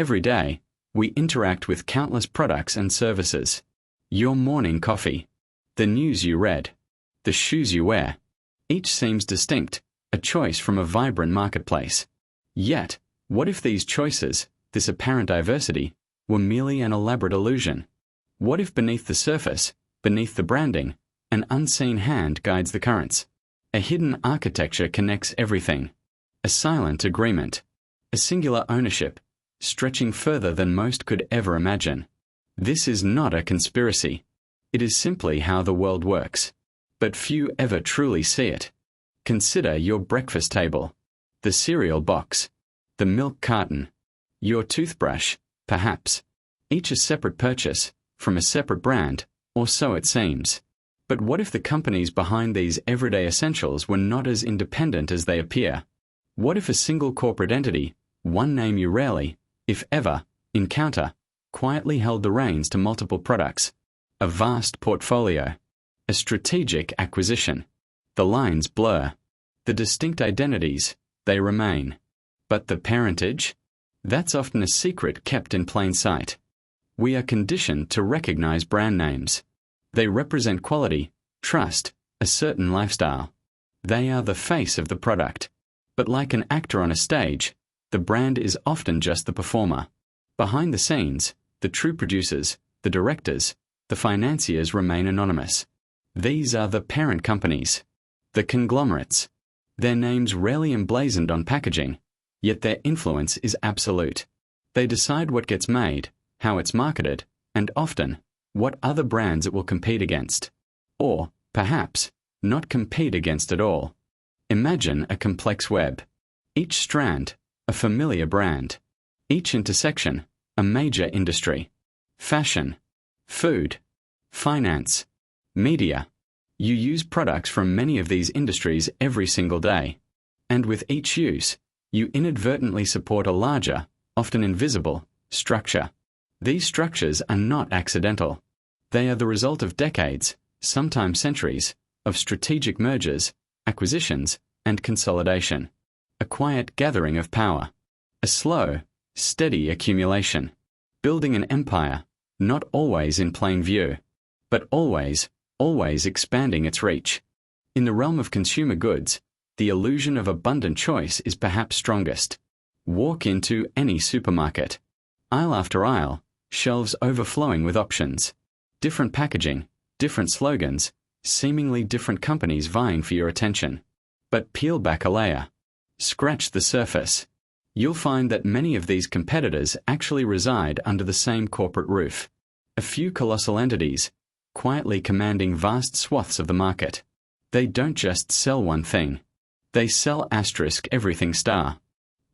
Every day, we interact with countless products and services. Your morning coffee, the news you read, the shoes you wear. Each seems distinct, a choice from a vibrant marketplace. Yet, what if these choices, this apparent diversity, were merely an elaborate illusion? What if beneath the surface, beneath the branding, an unseen hand guides the currents? A hidden architecture connects everything. A silent agreement. A singular ownership, stretching further than most could ever imagine. This is not a conspiracy. It is simply how the world works. But few ever truly see it. Consider your breakfast table, the cereal box, the milk carton, your toothbrush, perhaps. Each a separate purchase, from a separate brand, or so it seems. But what if the companies behind these everyday essentials were not as independent as they appear? What if a single corporate entity, one name you rarely, if ever, encounter, quietly held the reins to multiple products? A vast portfolio. A strategic acquisition. The lines blur. The distinct identities, they remain. But the parentage? That's often a secret kept in plain sight. We are conditioned to recognize brand names. They represent quality, trust, a certain lifestyle. They are the face of the product. But like an actor on a stage, the brand is often just the performer. Behind the scenes, the true producers, the directors, the financiers remain anonymous. These are the parent companies, the conglomerates. Their names rarely emblazoned on packaging, yet their influence is absolute. They decide what gets made, how it's marketed, and often, what other brands it will compete against. Or, perhaps, not compete against at all. Imagine a complex web. Each strand, a familiar brand. Each intersection, a major industry. Fashion, food, finance, media. You use products from many of these industries every single day. And with each use, you inadvertently support a larger, often invisible, structure. These structures are not accidental. They are the result of decades, sometimes centuries, of strategic mergers, acquisitions, and consolidation. A quiet gathering of power. A slow, steady accumulation. Building an empire, not always in plain view, but always expanding its reach. In the realm of consumer goods, the illusion of abundant choice is perhaps strongest. Walk into any supermarket. Aisle after aisle, shelves overflowing with options. Different packaging, different slogans, seemingly different companies vying for your attention. But peel back a layer. Scratch the surface. You'll find that many of these competitors actually reside under the same corporate roof. A few colossal entities, quietly commanding vast swaths of the market. They don't just sell one thing. They sell everything star.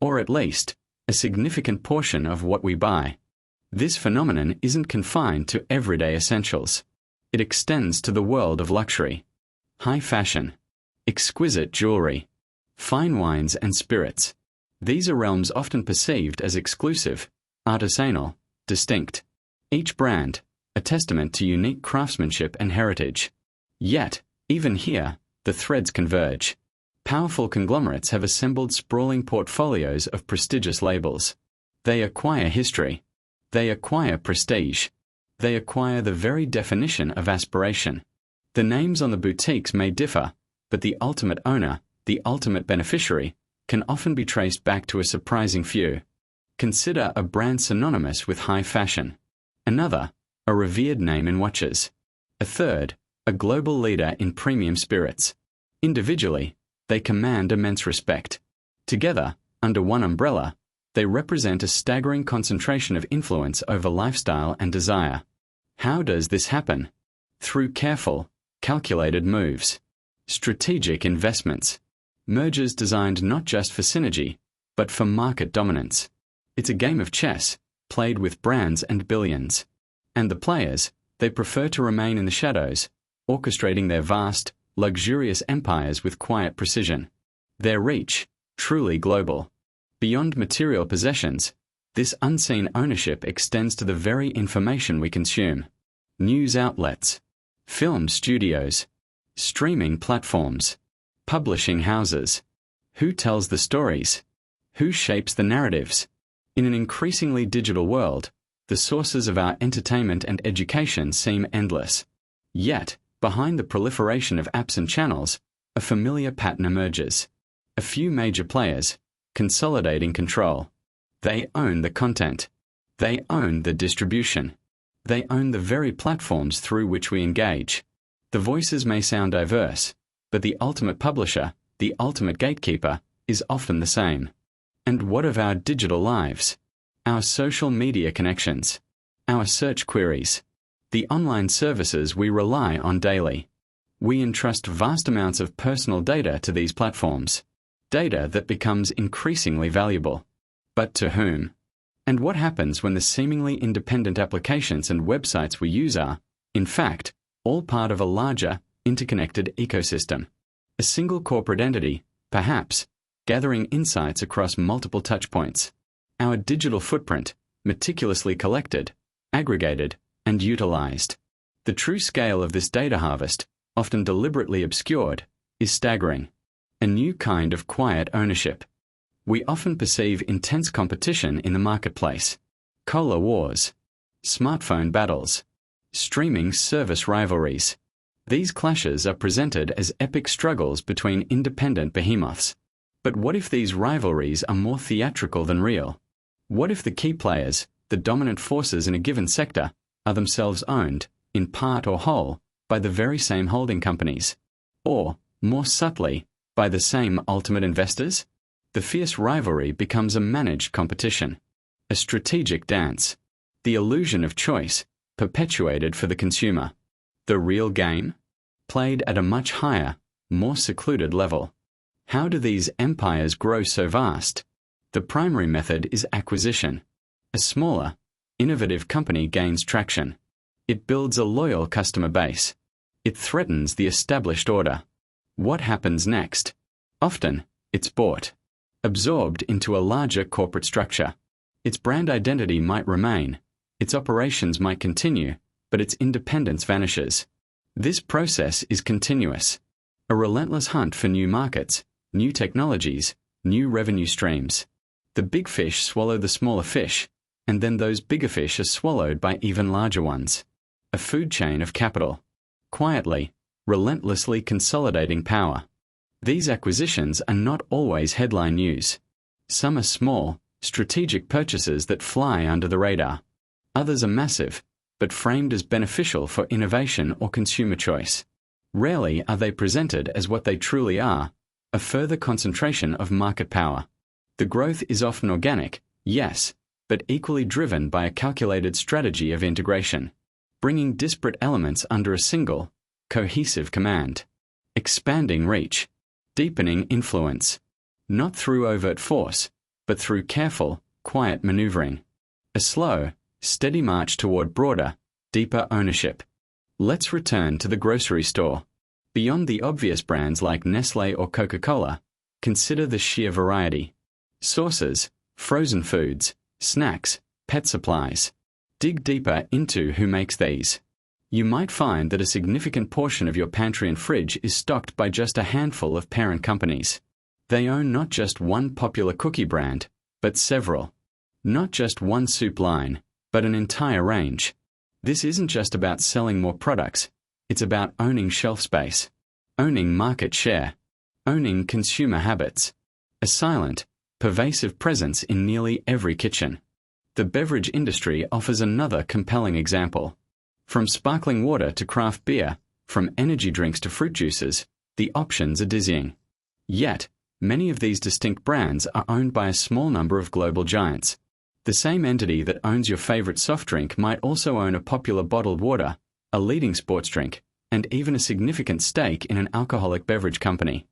Or at least, a significant portion of what we buy. This phenomenon isn't confined to everyday essentials. It extends to the world of luxury. High fashion. Exquisite jewelry. Fine wines and spirits. These are realms often perceived as exclusive, artisanal, distinct. Each brand, a testament to unique craftsmanship and heritage. Yet, even here, the threads converge. Powerful conglomerates have assembled sprawling portfolios of prestigious labels. They acquire history. They acquire prestige. They acquire the very definition of aspiration. The names on the boutiques may differ, but the ultimate owner, the ultimate beneficiary, can often be traced back to a surprising few. Consider a brand synonymous with high fashion. Another, a revered name in watches. A third, a global leader in premium spirits. Individually, they command immense respect. Together, under one umbrella, they represent a staggering concentration of influence over lifestyle and desire. How does this happen? Through careful, calculated moves. Strategic investments. Mergers designed not just for synergy, but for market dominance. It's a game of chess, played with brands and billions. And the players, they prefer to remain in the shadows, orchestrating their vast, luxurious empires with quiet precision. Their reach, truly global. Beyond material possessions, this unseen ownership extends to the very information we consume. News outlets, film studios, streaming platforms, publishing houses. Who tells the stories? Who shapes the narratives? In an increasingly digital world, the sources of our entertainment and education seem endless. Yet, behind the proliferation of apps and channels, a familiar pattern emerges. A few major players, consolidating control. They own the content. They own the distribution. They own the very platforms through which we engage. The voices may sound diverse, but the ultimate publisher, the ultimate gatekeeper, is often the same. And what of our digital lives? Our social media connections? Our search queries? The online services we rely on daily? We entrust vast amounts of personal data to these platforms. Data that becomes increasingly valuable. But to whom? And what happens when the seemingly independent applications and websites we use are, in fact, all part of a larger, interconnected ecosystem? A single corporate entity, perhaps, gathering insights across multiple touchpoints. Our digital footprint, meticulously collected, aggregated, and utilized. The true scale of this data harvest, often deliberately obscured, is staggering. A new kind of quiet ownership. We often perceive intense competition in the marketplace. Cola wars. Smartphone battles. Streaming service rivalries. These clashes are presented as epic struggles between independent behemoths. But what if these rivalries are more theatrical than real? What if the key players, the dominant forces in a given sector, are themselves owned, in part or whole, by the very same holding companies? Or, more subtly, by the same ultimate investors? The fierce rivalry becomes a managed competition, a strategic dance, the illusion of choice, perpetuated for the consumer. The real game? Played at a much higher, more secluded level. How do these empires grow so vast? The primary method is acquisition. A smaller, innovative company gains traction. It builds a loyal customer base. It threatens the established order. What happens next? Often, it's bought, absorbed into a larger corporate structure. Its brand identity might remain, its operations might continue, but its independence vanishes. This process is continuous. A relentless hunt for new markets, new technologies, new revenue streams. The big fish swallow the smaller fish, and then those bigger fish are swallowed by even larger ones. A food chain of capital. Quietly, relentlessly consolidating power. These acquisitions are not always headline news. Some are small, strategic purchases that fly under the radar. Others are massive, but framed as beneficial for innovation or consumer choice. Rarely are they presented as what they truly are, a further concentration of market power. The growth is often organic, yes, but equally driven by a calculated strategy of integration, bringing disparate elements under a single, cohesive command. Expanding reach, deepening influence, not through overt force, but through careful, quiet maneuvering. A slow, steady march toward broader, deeper ownership. Let's return to the grocery store. Beyond the obvious brands like Nestle or Coca-Cola, consider the sheer variety. Sauces, frozen foods, snacks, pet supplies. Dig deeper into who makes these. You might find that a significant portion of your pantry and fridge is stocked by just a handful of parent companies. They own not just one popular cookie brand, but several. Not just one soup line, but an entire range. This isn't just about selling more products, it's about owning shelf space, owning market share, owning consumer habits. A silent, pervasive presence in nearly every kitchen. The beverage industry offers another compelling example. From sparkling water to craft beer, from energy drinks to fruit juices, the options are dizzying. Yet, many of these distinct brands are owned by a small number of global giants. The same entity that owns your favorite soft drink might also own a popular bottled water, a leading sports drink, and even a significant stake in an alcoholic beverage company.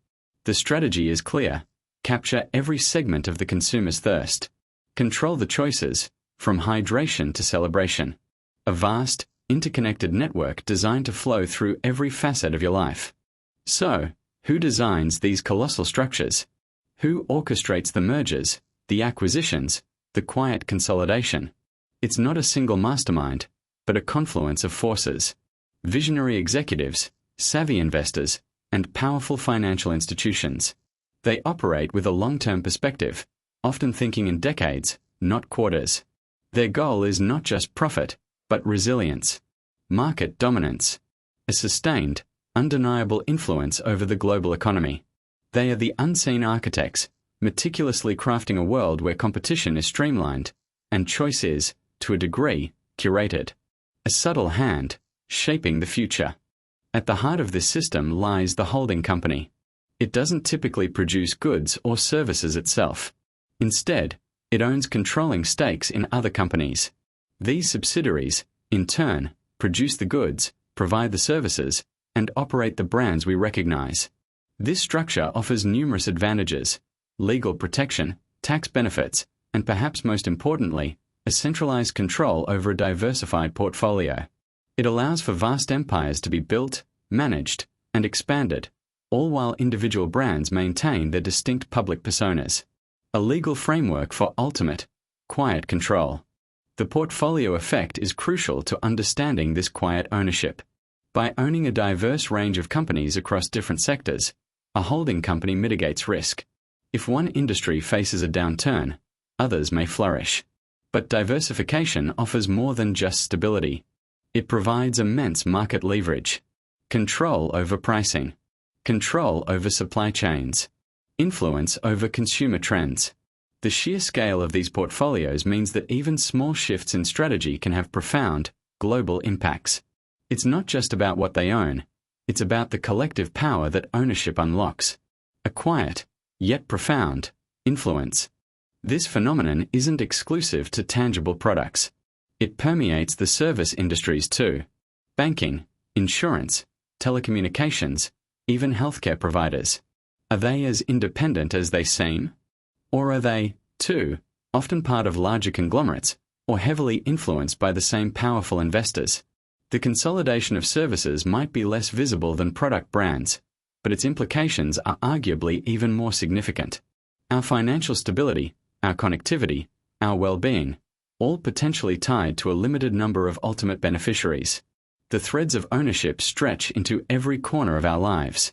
The strategy is clear. Capture every segment of the consumer's thirst. Control the choices, from hydration to celebration. A vast, interconnected network designed to flow through every facet of your life. So, who designs these colossal structures? Who orchestrates the mergers, the acquisitions, the quiet consolidation? It's not a single mastermind, but a confluence of forces. Visionary executives, savvy investors, and powerful financial institutions. They operate with a long-term perspective, often thinking in decades, not quarters. Their goal is not just profit, but resilience, market dominance, a sustained, undeniable influence over the global economy. They are the unseen architects, meticulously crafting a world where competition is streamlined, and choice is, to a degree, curated. A subtle hand, shaping the future. At the heart of this system lies the holding company. It doesn't typically produce goods or services itself. Instead, it owns controlling stakes in other companies. These subsidiaries, in turn, produce the goods, provide the services, and operate the brands we recognize. This structure offers numerous advantages: legal protection, tax benefits, and perhaps most importantly, a centralized control over a diversified portfolio. It allows for vast empires to be built, managed, and expanded, all while individual brands maintain their distinct public personas. A legal framework for ultimate, quiet control. The portfolio effect is crucial to understanding this quiet ownership. By owning a diverse range of companies across different sectors, a holding company mitigates risk. If one industry faces a downturn, others may flourish. But diversification offers more than just stability. It provides immense market leverage, control over pricing, control over supply chains, influence over consumer trends. The sheer scale of these portfolios means that even small shifts in strategy can have profound, global impacts. It's not just about what they own, it's about the collective power that ownership unlocks. A quiet, yet profound, influence. This phenomenon isn't exclusive to tangible products. It permeates the service industries too. Banking, insurance, telecommunications, even healthcare providers. Are they as independent as they seem? Or are they, too, often part of larger conglomerates, or heavily influenced by the same powerful investors? The consolidation of services might be less visible than product brands, but its implications are arguably even more significant. Our financial stability, our connectivity, our well-being, all potentially tied to a limited number of ultimate beneficiaries. The threads of ownership stretch into every corner of our lives.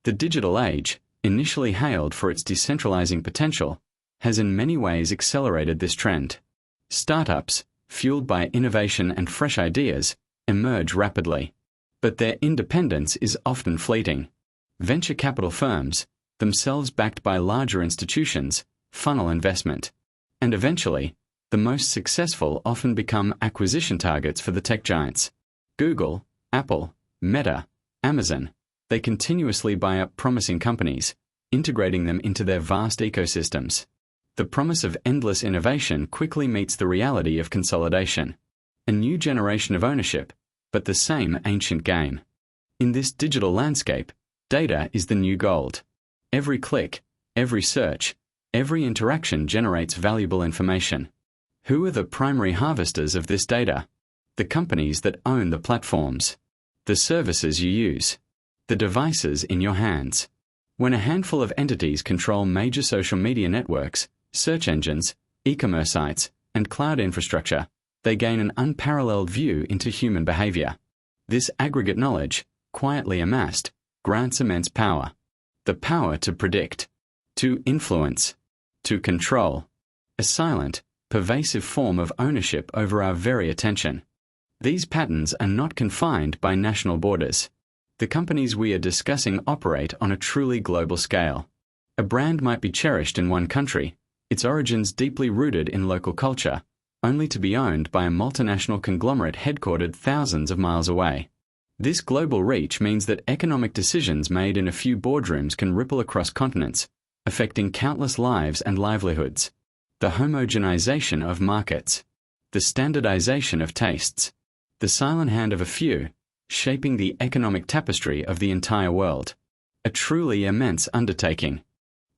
The digital age, initially hailed for its decentralizing potential, has in many ways accelerated this trend. Startups, fueled by innovation and fresh ideas, emerge rapidly. But their independence is often fleeting. Venture capital firms, themselves backed by larger institutions, funnel investment. And eventually, the most successful often become acquisition targets for the tech giants. Google, Apple, Meta, Amazon, they continuously buy up promising companies, integrating them into their vast ecosystems. The promise of endless innovation quickly meets the reality of consolidation. A new generation of ownership, but the same ancient game. In this digital landscape, data is the new gold. Every click, every search, every interaction generates valuable information. Who are the primary harvesters of this data? The companies that own the platforms, the services you use, the devices in your hands. When a handful of entities control major social media networks, search engines, e-commerce sites, and cloud infrastructure, they gain an unparalleled view into human behavior. This aggregate knowledge, quietly amassed, grants immense power. The power to predict, to influence, to control. A silent, pervasive form of ownership over our very attention. These patterns are not confined by national borders. The companies we are discussing operate on a truly global scale. A brand might be cherished in one country, its origins deeply rooted in local culture, only to be owned by a multinational conglomerate headquartered thousands of miles away. This global reach means that economic decisions made in a few boardrooms can ripple across continents, affecting countless lives and livelihoods. The homogenization of markets, the standardization of tastes, the silent hand of a few, shaping the economic tapestry of the entire world. A truly immense undertaking.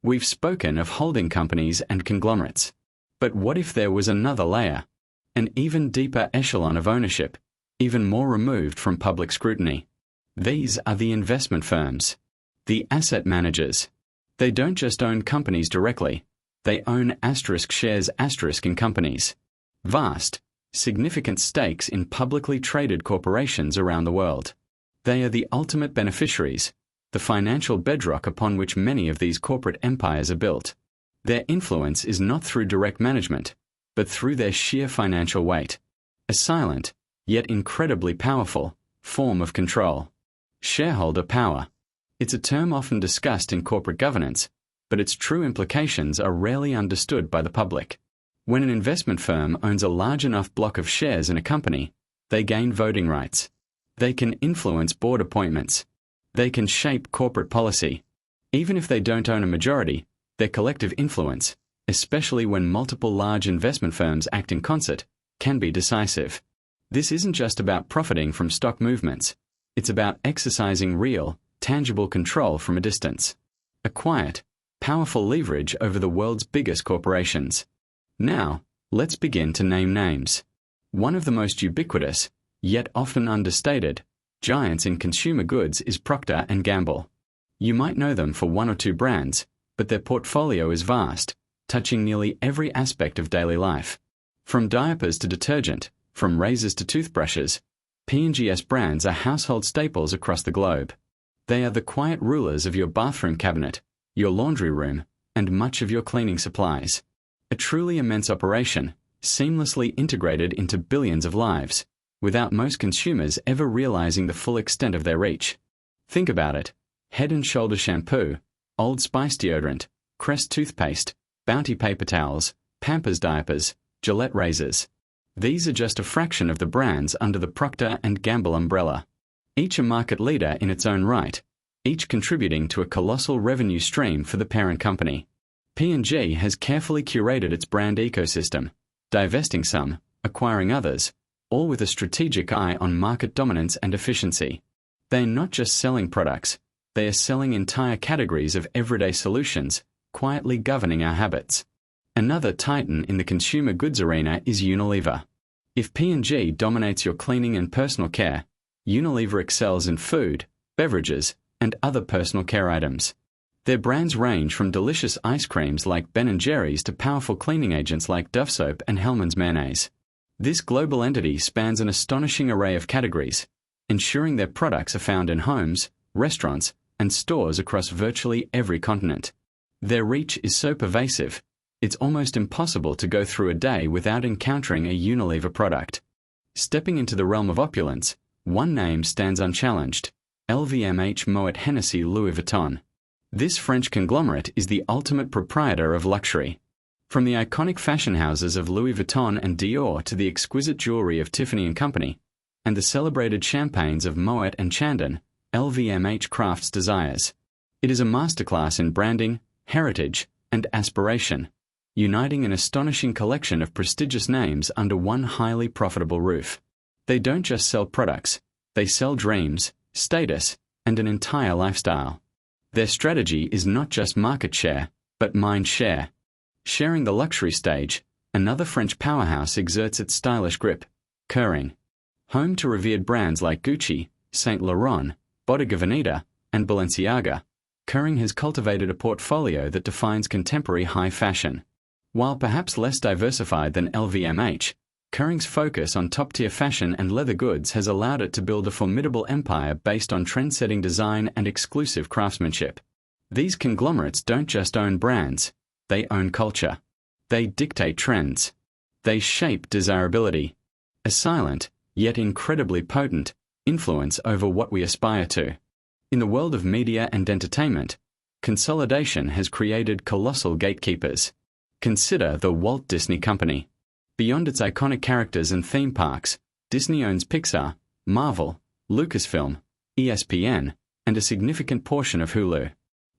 We've spoken of holding companies and conglomerates. But what if there was another layer, an even deeper echelon of ownership, even more removed from public scrutiny? These are the investment firms, the asset managers. They don't just own companies directly, they own shares in companies. Vast, significant stakes in publicly traded corporations around the world. They are the ultimate beneficiaries, the financial bedrock upon which many of these corporate empires are built. Their influence is not through direct management, but through their sheer financial weight. A silent, yet incredibly powerful, form of control. Shareholder power. It's a term often discussed in corporate governance, but its true implications are rarely understood by the public. When an investment firm owns a large enough block of shares in a company, they gain voting rights. They can influence board appointments. They can shape corporate policy. Even if they don't own a majority, their collective influence, especially when multiple large investment firms act in concert, can be decisive. This isn't just about profiting from stock movements. It's about exercising real, tangible control from a distance. A quiet, powerful leverage over the world's biggest corporations. Now, let's begin to name names. One of the most ubiquitous, yet often understated, giants in consumer goods is Procter & Gamble. You might know them for one or two brands, but their portfolio is vast, touching nearly every aspect of daily life. From diapers to detergent, from razors to toothbrushes, P&G's brands are household staples across the globe. They are the quiet rulers of your bathroom cabinet, your laundry room, and much of your cleaning supplies. A truly immense operation, seamlessly integrated into billions of lives, without most consumers ever realizing the full extent of their reach. Think about it. Head & Shoulders shampoo, Old Spice deodorant, Crest toothpaste, Bounty paper towels, Pampers diapers, Gillette razors. These are just a fraction of the brands under the Procter & Gamble umbrella. Each a market leader in its own right, each contributing to a colossal revenue stream for the parent company. P&G has carefully curated its brand ecosystem, divesting some, acquiring others, all with a strategic eye on market dominance and efficiency. They are not just selling products, they are selling entire categories of everyday solutions, quietly governing our habits. Another titan in the consumer goods arena is Unilever. If P&G dominates your cleaning and personal care, Unilever excels in food, beverages, and other personal care items. Their brands range from delicious ice creams like Ben & Jerry's to powerful cleaning agents like Dove soap and Hellmann's mayonnaise. This global entity spans an astonishing array of categories, ensuring their products are found in homes, restaurants, and stores across virtually every continent. Their reach is so pervasive, it's almost impossible to go through a day without encountering a Unilever product. Stepping into the realm of opulence, one name stands unchallenged: LVMH Moet Hennessy Louis Vuitton. This French conglomerate is the ultimate proprietor of luxury. From the iconic fashion houses of Louis Vuitton and Dior to the exquisite jewelry of Tiffany & Company, and the celebrated champagnes of Moet and Chandon, LVMH crafts desires. It is a masterclass in branding, heritage, and aspiration, uniting an astonishing collection of prestigious names under one highly profitable roof. They don't just sell products, they sell dreams, status, and an entire lifestyle. Their strategy is not just market share, but mind share. Sharing the luxury stage, another French powerhouse exerts its stylish grip: Kering. Home to revered brands like Gucci, Saint Laurent, Bottega Veneta, and Balenciaga, Kering has cultivated a portfolio that defines contemporary high fashion. While perhaps less diversified than LVMH, Kering's focus on top-tier fashion and leather goods has allowed it to build a formidable empire based on trend-setting design and exclusive craftsmanship. These conglomerates don't just own brands, they own culture. They dictate trends. They shape desirability. A silent, yet incredibly potent, influence over what we aspire to. In the world of media and entertainment, consolidation has created colossal gatekeepers. Consider the Walt Disney Company. Beyond its iconic characters and theme parks, Disney owns Pixar, Marvel, Lucasfilm, ESPN, and a significant portion of Hulu.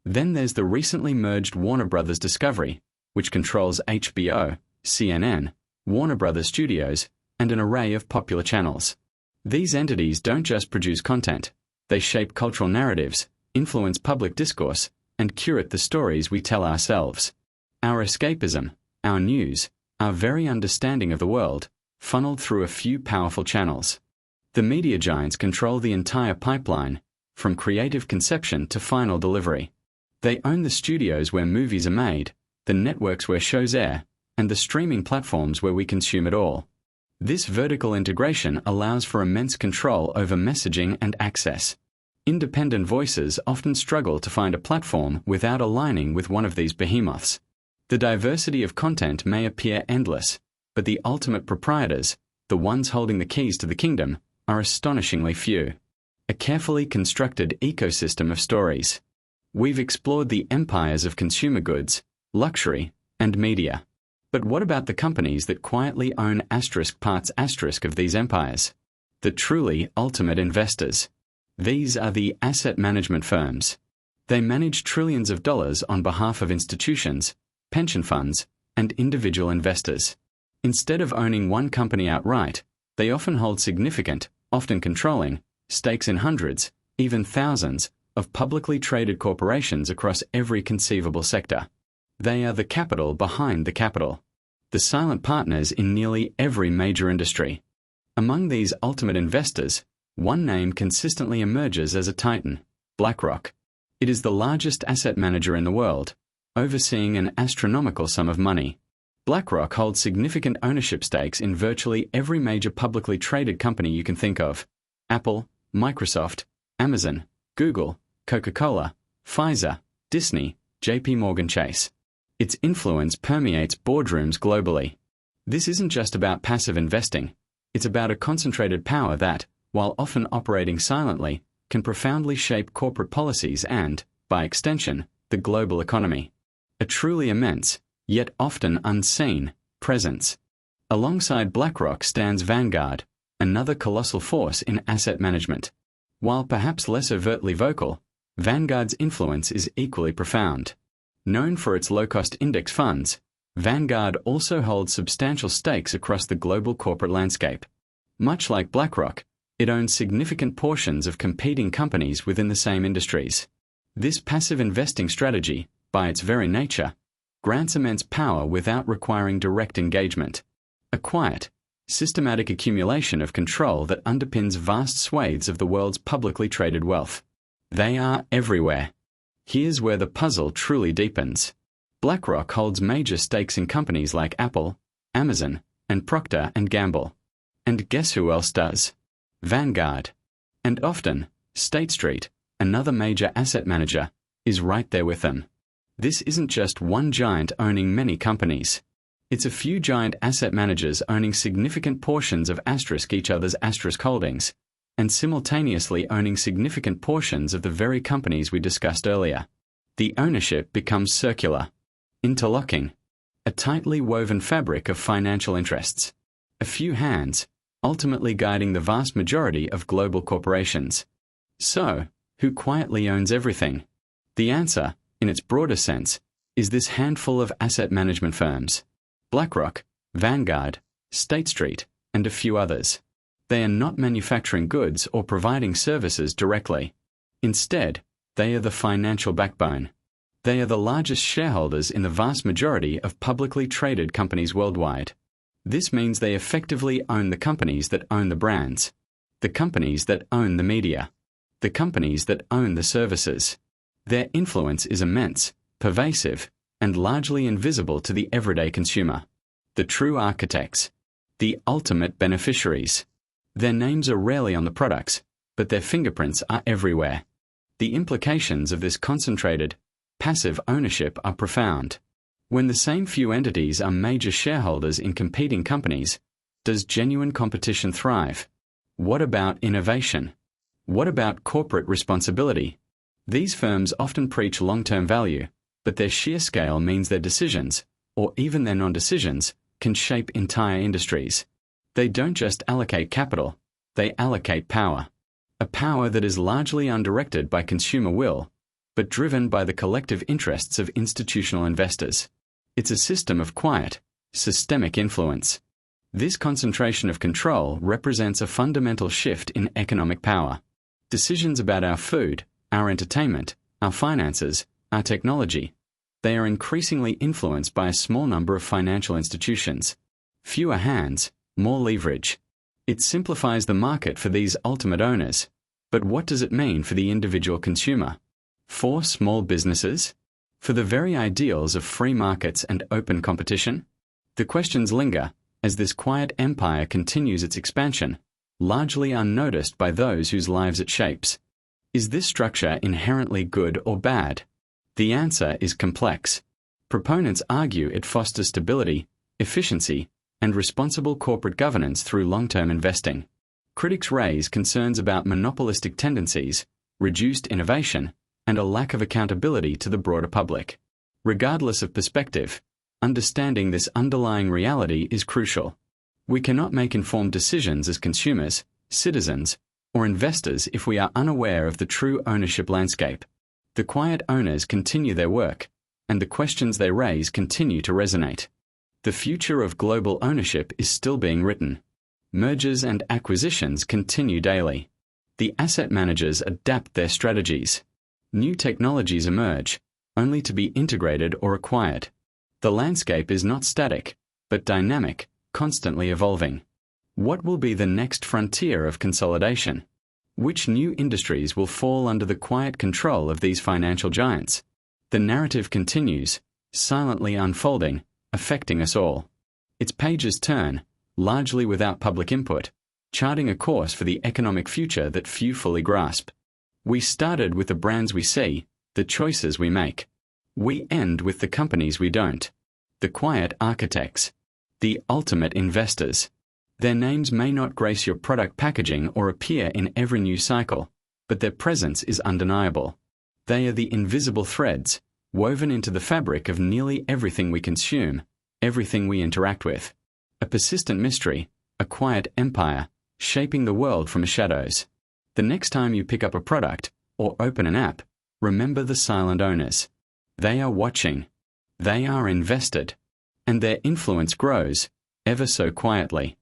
Then there's the recently merged Warner Bros. Discovery, which controls HBO, CNN, Warner Bros. Studios, and an array of popular channels. These entities don't just produce content, they shape cultural narratives, influence public discourse, and curate the stories we tell ourselves. Our escapism, our news, our very understanding of the world, funneled through a few powerful channels. The media giants control the entire pipeline, from creative conception to final delivery. They own the studios where movies are made, the networks where shows air, and the streaming platforms where we consume it all. This vertical integration allows for immense control over messaging and access. Independent voices often struggle to find a platform without aligning with one of these behemoths. The diversity of content may appear endless, But the ultimate proprietors, the ones holding the keys to the kingdom, are astonishingly few. A carefully constructed ecosystem of stories. We've explored the empires of consumer goods, luxury, and media. But what about the companies that quietly own parts of these empires? The truly ultimate investors. These are the asset management firms. They manage trillions of dollars on behalf of institutions, pension funds, and individual investors. Instead of owning one company outright, they often hold significant, often controlling, stakes in hundreds, even thousands, of publicly traded corporations across every conceivable sector. They are the capital behind the capital. The silent partners in nearly every major industry. Among these ultimate investors, one name consistently emerges as a titan: BlackRock. It is the largest asset manager in the world, overseeing an astronomical sum of money. BlackRock holds significant ownership stakes in virtually every major publicly traded company you can think of: Apple, Microsoft, Amazon, Google, Coca-Cola, Pfizer, Disney, JP Morgan Chase. Its influence permeates boardrooms globally. This isn't just about passive investing. It's about a concentrated power that, while often operating silently, can profoundly shape corporate policies and, by extension, the global economy. A truly immense, yet often unseen, presence. Alongside BlackRock stands Vanguard, another colossal force in asset management. While perhaps less overtly vocal, Vanguard's influence is equally profound. Known for its low-cost index funds, Vanguard also holds substantial stakes across the global corporate landscape. Much like BlackRock, it owns significant portions of competing companies within the same industries. This passive investing strategy, by its very nature, grants immense power without requiring direct engagement. A quiet, systematic accumulation of control that underpins vast swathes of the world's publicly traded wealth. They are everywhere. Here's where the puzzle truly deepens. BlackRock holds major stakes in companies like Apple, Amazon, and Procter & Gamble. And guess who else does? Vanguard. And often, State Street, another major asset manager, is right there with them. This isn't just one giant owning many companies. It's a few giant asset managers owning significant portions of each other's holdings, and simultaneously owning significant portions of the very companies we discussed earlier. The ownership becomes circular, interlocking, a tightly woven fabric of financial interests. A few hands, ultimately guiding the vast majority of global corporations. So, who quietly owns everything? The answer, in its broader sense, is this handful of asset management firms: BlackRock, Vanguard, State Street, and a few others. They are not manufacturing goods or providing services directly. Instead, they are the financial backbone. They are the largest shareholders in the vast majority of publicly traded companies worldwide. This means they effectively own the companies that own the brands, the companies that own the media, the companies that own the services. Their influence is immense, pervasive, and largely invisible to the everyday consumer. The true architects, the ultimate beneficiaries. Their names are rarely on the products, but their fingerprints are everywhere. The implications of this concentrated, passive ownership are profound. When the same few entities are major shareholders in competing companies, does genuine competition thrive? What about innovation? What about corporate responsibility? These firms often preach long-term value, but their sheer scale means their decisions, or even their non-decisions, can shape entire industries. They don't just allocate capital, they allocate power. A power that is largely undirected by consumer will, but driven by the collective interests of institutional investors. It's a system of quiet, systemic influence. This concentration of control represents a fundamental shift in economic power. Decisions about our food, our entertainment, our finances, our technology, they are increasingly influenced by a small number of financial institutions. Fewer hands, more leverage. It simplifies the market for these ultimate owners. But what does it mean for the individual consumer? For small businesses? For the very ideals of free markets and open competition? The questions linger as this quiet empire continues its expansion, largely unnoticed by those whose lives it shapes. Is this structure inherently good or bad? The answer is complex. Proponents argue it fosters stability, efficiency, and responsible corporate governance through long-term investing. Critics raise concerns about monopolistic tendencies, reduced innovation, and a lack of accountability to the broader public. Regardless of perspective, understanding this underlying reality is crucial. We cannot make informed decisions as consumers, citizens, or investors if we are unaware of the true ownership landscape. The quiet owners continue their work, and the questions they raise continue to resonate. The future of global ownership is still being written. Mergers and acquisitions continue daily. The asset managers adapt their strategies. New technologies emerge, only to be integrated or acquired. The landscape is not static, but dynamic, constantly evolving. What will be the next frontier of consolidation? Which new industries will fall under the quiet control of these financial giants? The narrative continues, silently unfolding, affecting us all. Its pages turn, largely without public input, charting a course for the economic future that few fully grasp. We started with the brands we see, the choices we make. We end with the companies we don't. The quiet architects. The ultimate investors. Their names may not grace your product packaging or appear in every new cycle, but their presence is undeniable. They are the invisible threads, woven into the fabric of nearly everything we consume, everything we interact with. A persistent mystery, a quiet empire, shaping the world from the shadows. The next time you pick up a product or open an app, remember the silent owners. They are watching. They are invested. And their influence grows, ever so quietly.